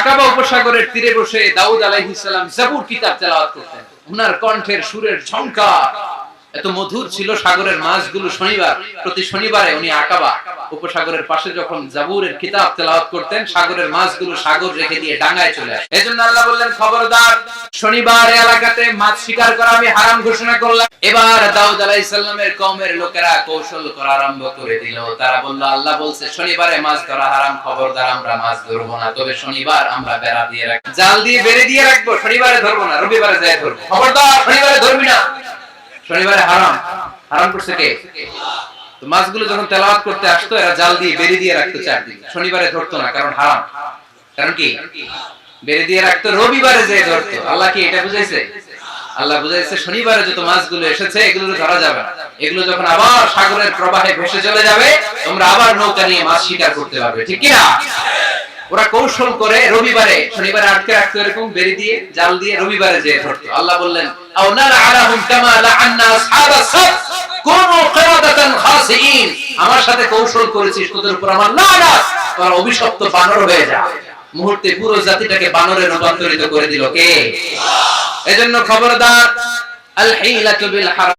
আকাবা উপসাগরের তীরে বসে দাউদ আলাইহিস সালাম জাবুর কিতাব তেলাওয়াত করতেন। উনার কণ্ঠের সুরের ঝংকার এত মধুর ছিল, সাগরের মাছগুলো প্রতি শনিবারে উনি আকাবা উপসাগরের পাশে যখন জাবুরের কিতাব তেলাওয়াত করতেন, সাগরের মাছগুলো সাগর রেখে দিয়ে ডাঙায় চলে আসে। এজন্য আল্লাহ বললেন, খবরদার, শনিবার এলাকাতে মাছ শিকার করা আমি হারাম ঘোষণা করলাম। এবার দাউদ আলাইহিস সালামের কওমের লোকেরা কৌশল করা আরম্ভ করে দিল। তারা বলল, আল্লাহ বলছে শনিবারে মাছ ধরা হারাম, খবরদার আমরা মাছ ধরবো না, তবে শনিবার আমরা বেড়া দিয়ে রাখবো, জাল দিয়ে বেড়ে দিয়ে রাখবো, শনিবারে ধরবো না, রবিবারে যাই ধরবো। খবরদার, শনিবারে ধরবি না, শনিবারে হারাম। হারাম করছে কে? তো মাছগুলো যখন তেলাওয়াত করতে আসতো, এরা জাল দিয়ে বেড়ে দিয়ে রাখতো চারদিকে, শনিবারে ধরতো না, কারণ হারাম। কারণ কি? বেড়ে দিয়ে রাখতো, রবিবারে যেয়ে ধরতো। আল্লাহ কি এটা বুঝাইছে? আল্লাহ বুঝাইছে শনিবারে যত মাছগুলো এসেছে এগুলো ধরা যাবে না, এগুলো যখন আবার সাগরের প্রবাহে ভেসে চলে যাবে, তোমরা আবার নৌকা নিয়ে মাছ শিকার করতে পারবে, ঠিক কি না? ওরা কৌশল করে রবিবারে, শনিবারে আটকে রাখতো, এরকম বেরি দিয়ে জাল দিয়ে রবিবারে যেয়ে ধরতো। আল্লাহ বললেন, আও নালআনাহুম কামা লাআন্না আসহাবাস সাব কুনু কিরাদাতান খাসিইন। আমার সাথে কৌশল করেছিস, তোদের উপর আমার লানত, তোরা অভিশপ্ত বানর হয়ে যা। মুহূর্তে পুরো জাতিটাকে বানরে রূপান্তরিত করে দিল কে? এজন্য খবরদার, আল হিলাতু বিল হারাম।